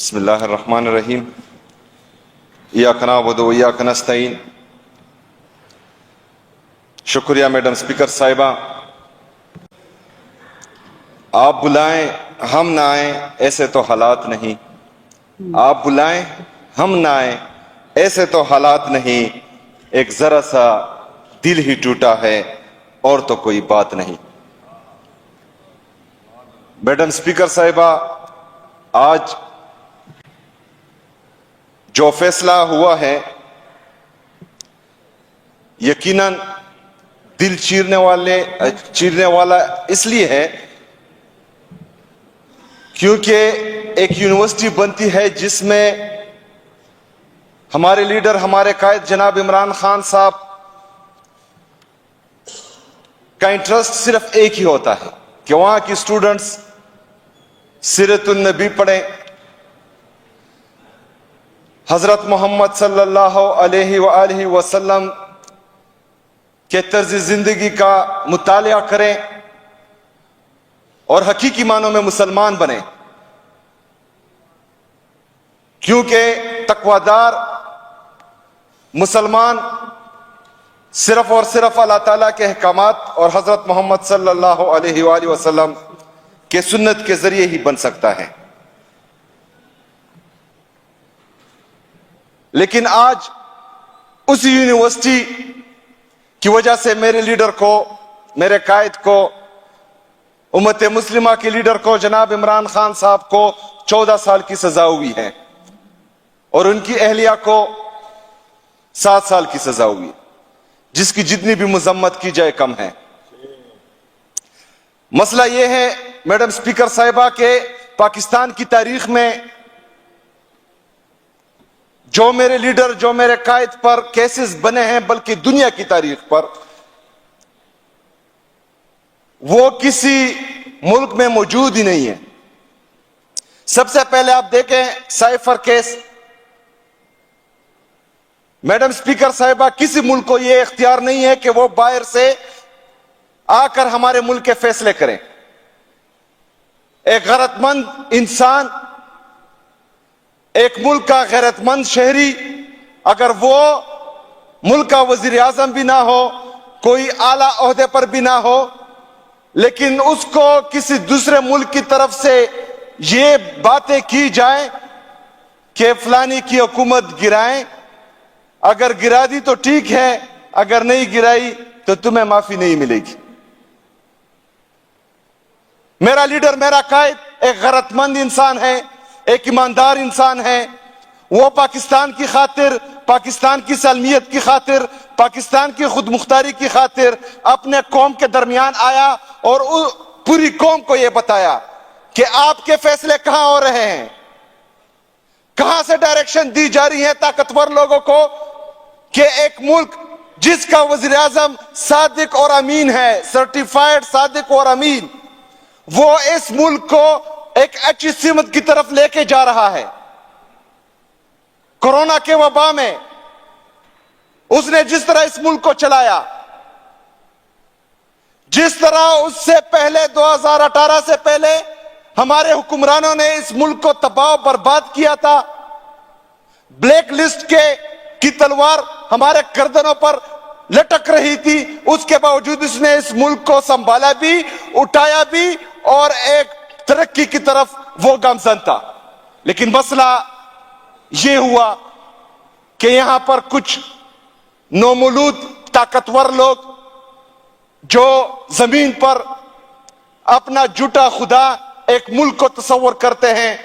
بسم اللہ الرحمن الرحیم ایاک نعبد و ایاک نستعین۔ شکریہ میڈم اسپیکر صاحبہ، آپ بلائیں ہم نہ آئیں ایسے تو حالات نہیں، آپ بلائیں ہم نہ آئیں ایسے تو حالات نہیں، ایک ذرا سا دل ہی ٹوٹا ہے اور تو کوئی بات نہیں۔ میڈم اسپیکر صاحبہ، آج جو فیصلہ ہوا ہے یقیناً دل چیرنے والا اس لیے ہے کیونکہ ایک یونیورسٹی بنتی ہے جس میں ہمارے لیڈر، ہمارے قائد جناب عمران خان صاحب کا انٹرسٹ صرف ایک ہی ہوتا ہے کہ وہاں کی اسٹوڈنٹس سیرت النبی پڑھیں، حضرت محمد صلی اللہ علیہ وآلہ وسلم کے طرز زندگی کا مطالعہ کریں اور حقیقی معنوں میں مسلمان بنیں، کیونکہ تقویدار مسلمان صرف اور صرف اللہ تعالیٰ کے احکامات اور حضرت محمد صلی اللہ علیہ وآلہ وسلم کے سنت کے ذریعے ہی بن سکتا ہے۔ لیکن آج اسی یونیورسٹی کی وجہ سے میرے لیڈر کو، میرے قائد کو، امت مسلمہ کے لیڈر کو، جناب عمران خان صاحب کو 14 سال کی سزا ہوئی ہے اور ان کی اہلیہ کو 7 سال کی سزا ہوئی، جس کی جتنی بھی مذمت کی جائے کم ہے۔ مسئلہ یہ ہے میڈم اسپیکر صاحبہ کہ پاکستان کی تاریخ میں جو میرے لیڈر، جو میرے قائد پر کیسز بنے ہیں، بلکہ دنیا کی تاریخ پر وہ کسی ملک میں موجود ہی نہیں ہے۔ سب سے پہلے آپ دیکھیں سائفر کیس، میڈم اسپیکر صاحبہ کسی ملک کو یہ اختیار نہیں ہے کہ وہ باہر سے آ کر ہمارے ملک کے فیصلے کریں۔ ایک غیرت مند انسان، ایک ملک کا غیرت مند شہری، اگر وہ ملک کا وزیر اعظم بھی نہ ہو، کوئی اعلیٰ عہدے پر بھی نہ ہو، لیکن اس کو کسی دوسرے ملک کی طرف سے یہ باتیں کی جائیں کہ فلانی کی حکومت گرائیں، اگر گرا دی تو ٹھیک ہے، اگر نہیں گرائی تو تمہیں معافی نہیں ملے گی۔ میرا لیڈر، میرا قائد ایک غیرت مند انسان ہے، ایک ایماندار انسان ہے، وہ پاکستان کی خاطر، پاکستان کی سالمیت کی خاطر، پاکستان کی خود مختاری کی خاطر اپنے قوم کے درمیان آیا اور پوری قوم کو یہ بتایا کہ آپ کے فیصلے کہاں ہو رہے ہیں، کہاں سے ڈائریکشن دی جا رہی ہے طاقتور لوگوں کو کہ ایک ملک جس کا وزیر اعظم صادق اور امین ہے، سرٹیفائیڈ صادق اور امین، وہ اس ملک کو ایک اچھی سمت کی طرف لے کے جا رہا ہے۔ کورونا کے وبا میں اس نے جس طرح اس ملک کو چلایا، جس طرح اس سے پہلے 2018 سے پہلے ہمارے حکمرانوں نے اس ملک کو تباہ و برباد کیا تھا، بلیک لسٹ کی تلوار ہمارے گردنوں پر لٹک رہی تھی، اس کے باوجود اس نے اس ملک کو سنبھالا بھی، اٹھایا بھی اور ایک ترقی کی طرف وہ گامزن تھا۔ لیکن مسئلہ یہ ہوا کہ یہاں پر کچھ نومولود طاقتور لوگ جو زمین پر اپنا جھوٹا خدا ایک ملک کو تصور کرتے ہیں،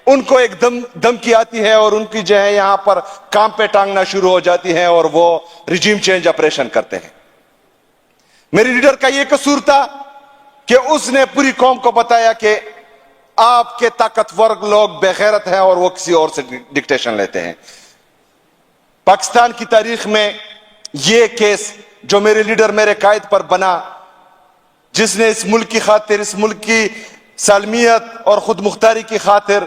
ان کو ایک دھمکی آتی ہے اور ان کی جو ہے یہاں پر کام پہ ٹانگنا شروع ہو جاتی ہے اور وہ ریجیم چینج آپریشن کرتے ہیں۔ میری لیڈر کا یہ قصور تھا کہ اس نے پوری قوم کو بتایا کہ آپ کے طاقتور لوگ بے غیرت ہیں اور وہ کسی اور سے ڈکٹیشن لیتے ہیں۔ پاکستان کی تاریخ میں یہ کیس جو میرے لیڈر، میرے قائد پر بنا، جس نے اس ملک کی خاطر، اس ملک کی سالمیت اور خود مختاری کی خاطر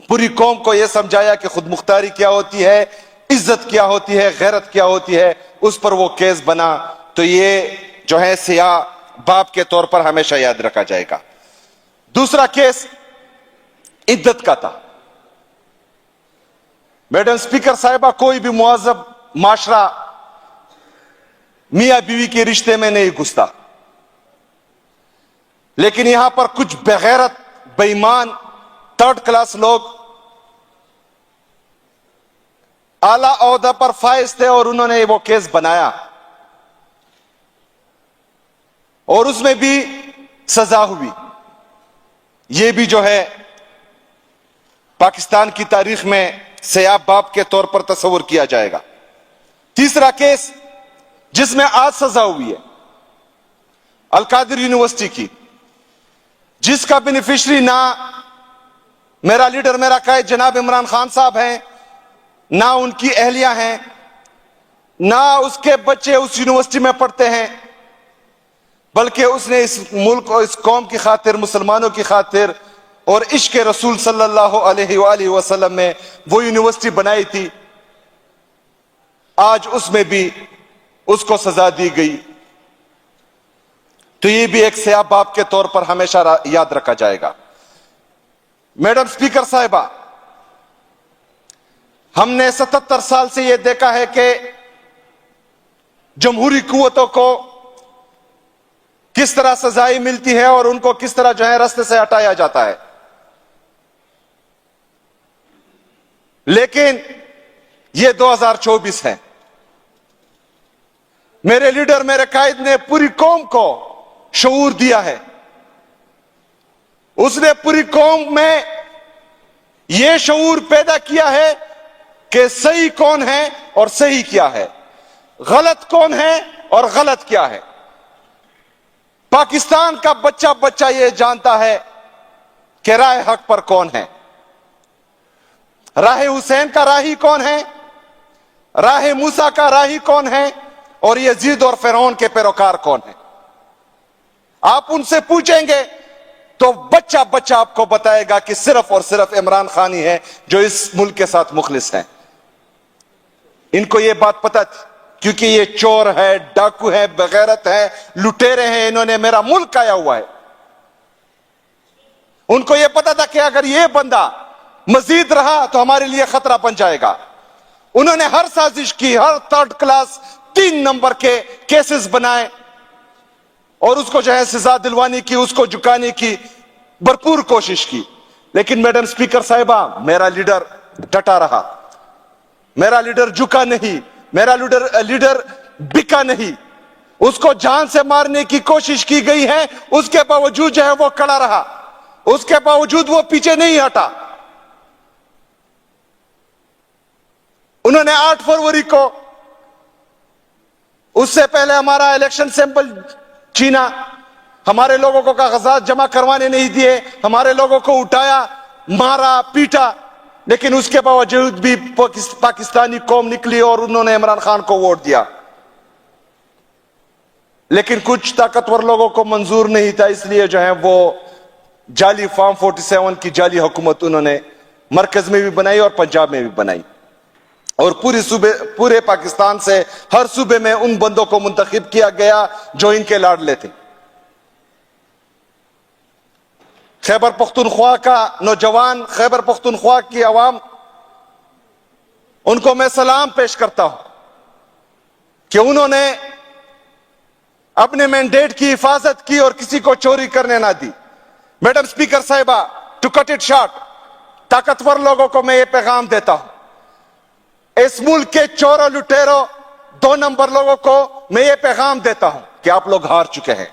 پوری قوم کو یہ سمجھایا کہ خود مختاری کیا ہوتی ہے، عزت کیا ہوتی ہے، غیرت کیا ہوتی ہے، اس پر وہ کیس بنا، تو یہ جو ہے سیاہ باپ کے طور پر ہمیشہ یاد رکھا جائے گا۔ دوسرا کیس عدت کا تھا۔ میڈم اسپیکر صاحبہ، کوئی بھی مہذب معاشرہ میاں بیوی کے رشتے میں نہیں گھستا، لیکن یہاں پر کچھ بغیرت، بے ایمان، تھرڈ کلاس لوگ اعلی عہدہ پر فائز تھے اور انہوں نے وہ کیس بنایا اور اس میں بھی سزا ہوئی۔ یہ بھی جو ہے پاکستان کی تاریخ میں سیاہ باب کے طور پر تصور کیا جائے گا۔ تیسرا کیس جس میں آج سزا ہوئی ہے القادر یونیورسٹی کی، جس کا بینیفیشری نہ میرا لیڈر، میرا قائد جناب عمران خان صاحب ہیں، نہ ان کی اہلیہ ہیں، نہ اس کے بچے اس یونیورسٹی میں پڑھتے ہیں، بلکہ اس نے اس ملک اور اس قوم کی خاطر، مسلمانوں کی خاطر اور عشق رسول صلی اللہ علیہ وآلہ وسلم میں وہ یونیورسٹی بنائی تھی۔ آج اس میں بھی اس کو سزا دی گئی، تو یہ بھی ایک سیاہ باب کے طور پر ہمیشہ یاد رکھا جائے گا۔ میڈم اسپیکر صاحبہ، ہم نے 77 سال سے یہ دیکھا ہے کہ جمہوری قوتوں کو کس طرح سزائیں ملتی ہے اور ان کو کس طرح جو ہے راستے سے ہٹایا جاتا ہے، لیکن یہ 2024 ہے۔ میرے لیڈر، میرے قائد نے پوری قوم کو شعور دیا ہے، اس نے پوری قوم میں یہ شعور پیدا کیا ہے کہ صحیح کون ہے اور صحیح کیا ہے، غلط کون ہے اور غلط کیا ہے۔ پاکستان کا بچہ بچہ یہ جانتا ہے کہ راہ حق پر کون ہے، راہ حسین کا راہی کون ہے، راہ موسیٰ کا راہی کون ہے، اور یزید اور فرعون کے پیروکار کون ہیں۔ آپ ان سے پوچھیں گے تو بچہ بچہ آپ کو بتائے گا کہ صرف اور صرف عمران خان ہی ہے جو اس ملک کے ساتھ مخلص ہیں۔ ان کو یہ بات پتہ تھی، کیونکہ یہ چور ہے، ڈاکو ہے، بغیرت ہے، لٹیرے ہیں، انہوں نے میرا ملک آیا ہوا ہے۔ ان کو یہ پتا تھا کہ اگر یہ بندہ مزید رہا تو ہمارے لیے خطرہ بن جائے گا۔ انہوں نے ہر سازش کی، ہر تھرڈ کلاس 3 نمبر کے کیسز بنائے اور اس کو جو ہے سزا دلوانے کی، اس کو جھکانے کی بھرپور کوشش کی، لیکن میڈم اسپیکر صاحبہ، میرا لیڈر ڈٹا رہا، میرا لیڈر جھکا نہیں، میرا لیڈر بکا نہیں۔ اس کو جان سے مارنے کی کوشش کی گئی ہے، اس کے باوجود جو ہے وہ کھڑا رہا، اس کے باوجود وہ پیچھے نہیں ہٹا۔ انہوں نے 8 فروری کو، اس سے پہلے ہمارا الیکشن سیمپل چھینا، ہمارے لوگوں کو کاغذات جمع کروانے نہیں دیے، ہمارے لوگوں کو اٹھایا، مارا، پیٹا، لیکن اس کے باوجود بھی پاکستانی قوم نکلی اور انہوں نے عمران خان کو ووٹ دیا۔ لیکن کچھ طاقتور لوگوں کو منظور نہیں تھا، اس لیے جو ہے وہ جعلی فارم 47 کی جعلی حکومت انہوں نے مرکز میں بھی بنائی اور پنجاب میں بھی بنائی، اور پورے پاکستان سے ہر صوبے میں ان بندوں کو منتخب کیا گیا جو ان کے لاڈلے تھے۔ خیبر پختونخوا کا نوجوان، خیبر پختونخوا کی عوام، ان کو میں سلام پیش کرتا ہوں کہ انہوں نے اپنے مینڈیٹ کی حفاظت کی اور کسی کو چوری کرنے نہ دی۔ میڈم اسپیکر صاحبہ، ٹو کٹ اٹ شارٹ، طاقتور لوگوں کو میں یہ پیغام دیتا ہوں، اس ملک کے چوروں، لٹیروں، 2 نمبر لوگوں کو میں یہ پیغام دیتا ہوں کہ آپ لوگ ہار چکے ہیں،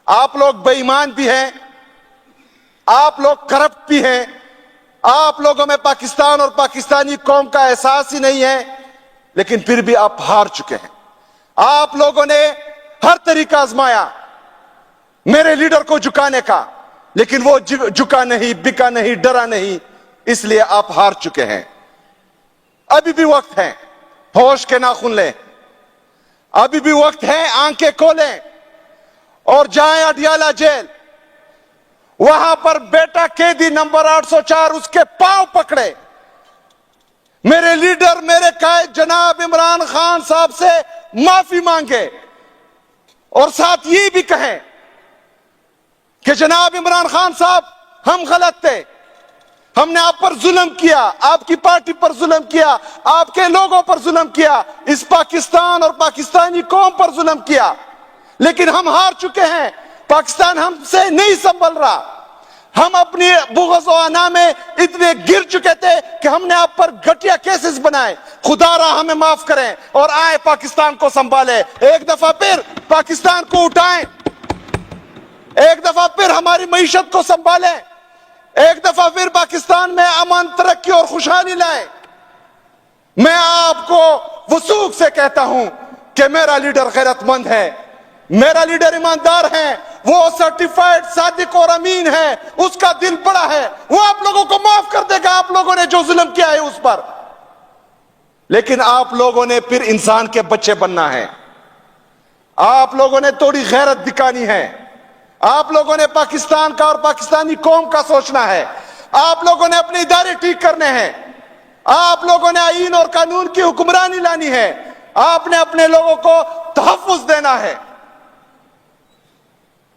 آپ لوگ بے ایمان بھی ہیں، آپ لوگ کرپٹ بھی ہیں، آپ لوگوں میں پاکستان اور پاکستانی قوم کا احساس ہی نہیں ہے، لیکن پھر بھی آپ ہار چکے ہیں۔ آپ لوگوں نے ہر طریقہ آزمایا میرے لیڈر کو جھکانے کا، لیکن وہ جھکا نہیں، بکا نہیں، ڈرا نہیں، اس لیے آپ ہار چکے ہیں۔ ابھی بھی وقت ہے، ہوش کے ناخن لیں، ابھی بھی وقت ہے، آنکھیں کھولیں اور جائیں اڈیالہ جیل، وہاں پر بیٹا قیدی نمبر 804 اس کے پاؤں پکڑے، میرے لیڈر، میرے قائد جناب عمران خان صاحب سے معافی مانگے اور ساتھ یہ بھی کہیں کہ جناب عمران خان صاحب، ہم غلط تھے، ہم نے آپ پر ظلم کیا، آپ کی پارٹی پر ظلم کیا، آپ کے لوگوں پر ظلم کیا، اس پاکستان اور پاکستانی قوم پر ظلم کیا، لیکن ہم ہار چکے ہیں۔ پاکستان ہم سے نہیں سنبھل رہا۔ ہم اپنی بغض و انا میں اتنے گر چکے تھے کہ ہم نے آپ پر گھٹیا کیسز بنائے۔ خدا را ہمیں معاف کریں اور آئے پاکستان کو سنبھالے، ایک دفعہ پھر پاکستان کو اٹھائیں، ایک دفعہ پھر ہماری معیشت کو سنبھالیں، ایک دفعہ پھر پاکستان میں امن، ترقی اور خوشحالی لائیں۔ میں آپ کو وثوق سے کہتا ہوں کہ میرا لیڈر غیرت مند ہے، میرا لیڈر ایماندار ہے، وہ سرٹیفائیڈ صادق اور امین ہے، اس کا دل بڑا ہے، وہ آپ لوگوں کو معاف کر دے گا، آپ لوگوں نے جو ظلم کیا ہے اس پر۔ لیکن آپ لوگوں نے پھر انسان کے بچے بننا ہے، آپ لوگوں نے تھوڑی غیرت دکھانی ہے، آپ لوگوں نے پاکستان کا اور پاکستانی قوم کا سوچنا ہے، آپ لوگوں نے اپنے ادارے ٹھیک کرنے ہیں، آپ لوگوں نے آئین اور قانون کی حکمرانی لانی ہے، آپ نے اپنے لوگوں کو تحفظ دینا ہے۔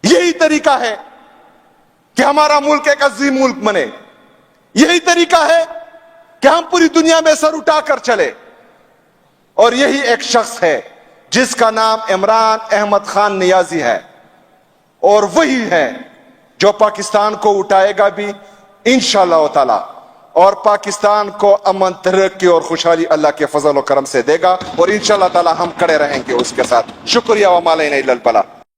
یہی طریقہ ہے کہ ہمارا ملک ایک عظیم ملک بنے، یہی طریقہ ہے کہ ہم پوری دنیا میں سر اٹھا کر چلے، اور یہی ایک شخص ہے جس کا نام عمران احمد خان نیازی ہے، اور وہی ہے جو پاکستان کو اٹھائے گا بھی انشاءاللہ تعالی، اور پاکستان کو امن، ترقی اور خوشحالی اللہ کے فضل و کرم سے دے گا، اور انشاءاللہ تعالی ہم کھڑے رہیں گے اس کے ساتھ۔ شکریہ، وما علینا الا البلاغ۔